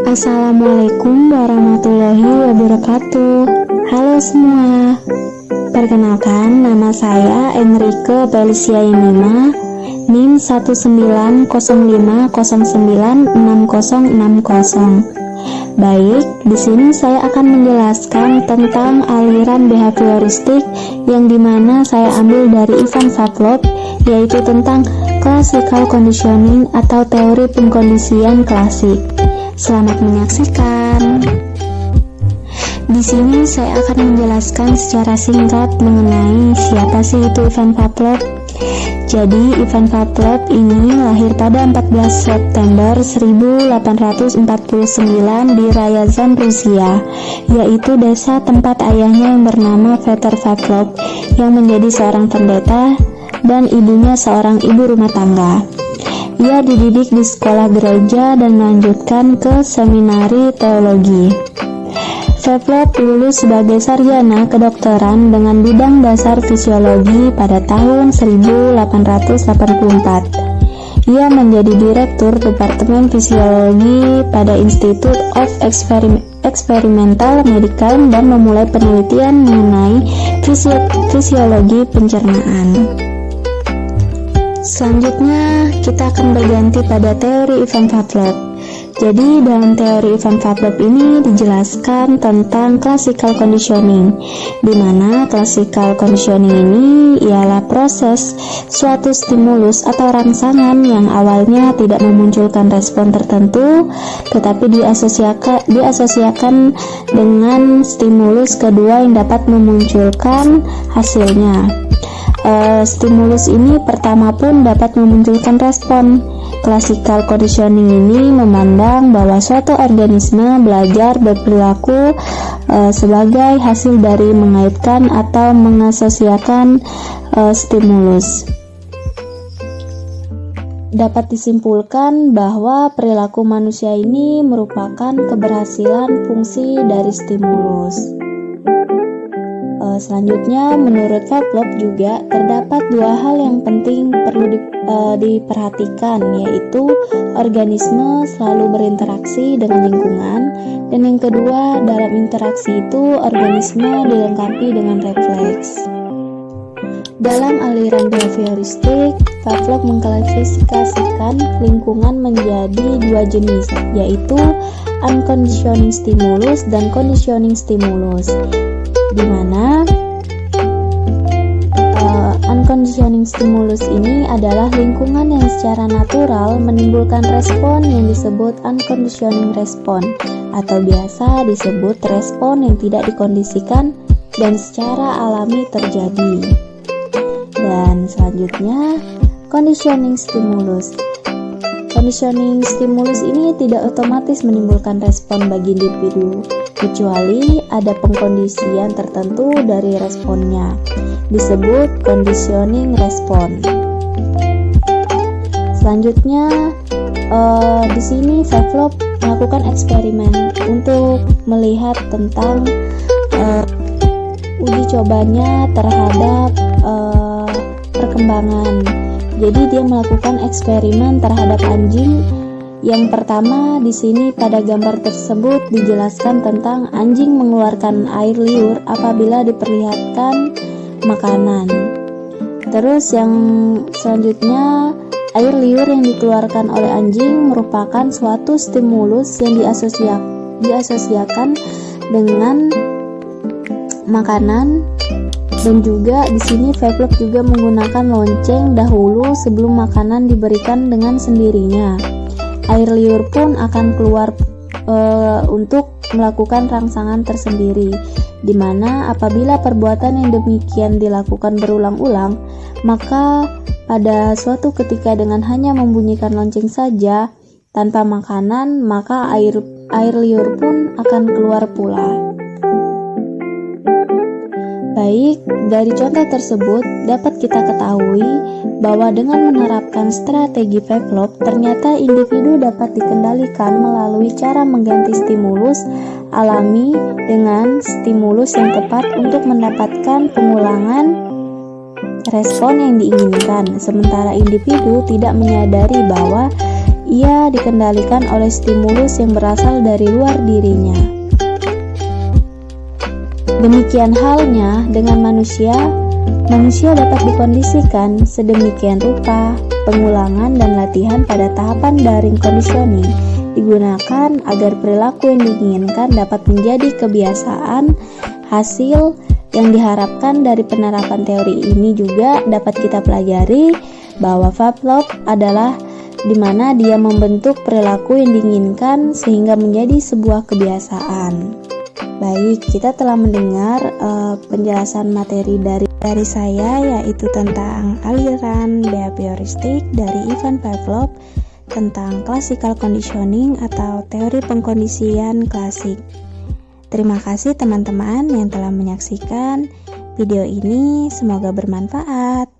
Assalamualaikum warahmatullahi wabarakatuh. Halo semua. Perkenalkan, nama saya Enrique Felicia Yemima, NIM 19050966060. Baik, di sini saya akan menjelaskan tentang aliran behavioristik yang dimana saya ambil dari Ivan Pavlov, yaitu tentang classical conditioning atau teori pengkondisian klasik. Selamat menyaksikan. Di sini saya akan menjelaskan secara singkat mengenai siapa sih itu Ivan Pavlov. Jadi Ivan Pavlov ini lahir pada 14 September 1849 di Ryazan, Rusia, yaitu desa tempat ayahnya yang bernama Peter Pavlov yang menjadi seorang pendeta dan ibunya seorang ibu rumah tangga. Ia dididik di sekolah gereja dan melanjutkan ke seminari teologi. Pavlov lulus sebagai sarjana kedokteran dengan bidang dasar fisiologi pada tahun 1884. Ia menjadi direktur Departemen Fisiologi pada Institute of Experimental Medicine dan memulai penelitian mengenai fisiologi pencernaan. Selanjutnya, kita akan berganti pada teori Ivan Pavlov. Jadi, dalam teori Ivan Pavlov ini dijelaskan tentang classical conditioning, di mana classical conditioning ini ialah proses suatu stimulus atau rangsangan yang awalnya tidak memunculkan respon tertentu, tetapi diasosiasikan dengan stimulus kedua yang dapat memunculkan hasilnya. Stimulus ini pertama pun dapat memunculkan respon. Classical conditioning ini memandang bahwa suatu organisme belajar berperilaku sebagai hasil dari mengaitkan atau mengasosiasikan stimulus. Dapat disimpulkan bahwa perilaku manusia ini merupakan keberhasilan fungsi dari stimulus. Selanjutnya, menurut Pavlov juga terdapat dua hal yang penting perlu diperhatikan, yaitu organisme selalu berinteraksi dengan lingkungan, dan yang kedua, dalam interaksi itu organisme dilengkapi dengan refleks. Dalam aliran behavioristik, Pavlov mengklasifikasikan lingkungan menjadi dua jenis, yaitu unconditioning stimulus dan conditioning stimulus, di mana unconditioning stimulus ini adalah lingkungan yang secara natural menimbulkan respon yang disebut unconditioning respon, atau biasa disebut respon yang tidak dikondisikan dan secara alami terjadi. Dan selanjutnya, conditioning stimulus. Conditioning stimulus ini tidak otomatis menimbulkan respon bagi individu, kecuali ada pengkondisian tertentu dari responnya, disebut conditioning respon. Selanjutnya, di sini Pavlov melakukan eksperimen untuk melihat tentang uji cobanya terhadap perkembangan. Jadi dia melakukan eksperimen terhadap anjing. Yang pertama, di sini pada gambar tersebut dijelaskan tentang anjing mengeluarkan air liur apabila diperlihatkan makanan. Terus yang selanjutnya, air liur yang dikeluarkan oleh anjing merupakan suatu stimulus yang diasosiasikan dengan makanan. Dan juga di sini Pavlov juga menggunakan lonceng dahulu sebelum makanan diberikan dengan sendirinya. Air liur pun akan keluar untuk melakukan rangsangan tersendiri, di mana apabila perbuatan yang demikian dilakukan berulang-ulang, maka pada suatu ketika dengan hanya membunyikan lonceng saja tanpa makanan, maka air liur pun akan keluar pula. Baik, dari contoh tersebut dapat kita ketahui bahwa dengan menerapkan strategi Pavlov, ternyata individu dapat dikendalikan melalui cara mengganti stimulus alami dengan stimulus yang tepat untuk mendapatkan pengulangan respon yang diinginkan, sementara individu tidak menyadari bahwa ia dikendalikan oleh stimulus yang berasal dari luar dirinya. Demikian halnya dengan manusia dapat dikondisikan sedemikian rupa. Pengulangan dan latihan pada tahapan daring conditioning digunakan agar perilaku yang diinginkan dapat menjadi kebiasaan. Hasil yang diharapkan dari penerapan teori ini juga dapat kita pelajari bahwa Pavlov adalah di mana dia membentuk perilaku yang diinginkan sehingga menjadi sebuah kebiasaan. Baik, kita telah mendengar penjelasan materi dari saya, yaitu tentang aliran behavioristik dari Ivan Pavlov, tentang classical conditioning atau teori pengkondisian klasik. Terima kasih teman-teman yang telah menyaksikan video ini, semoga bermanfaat.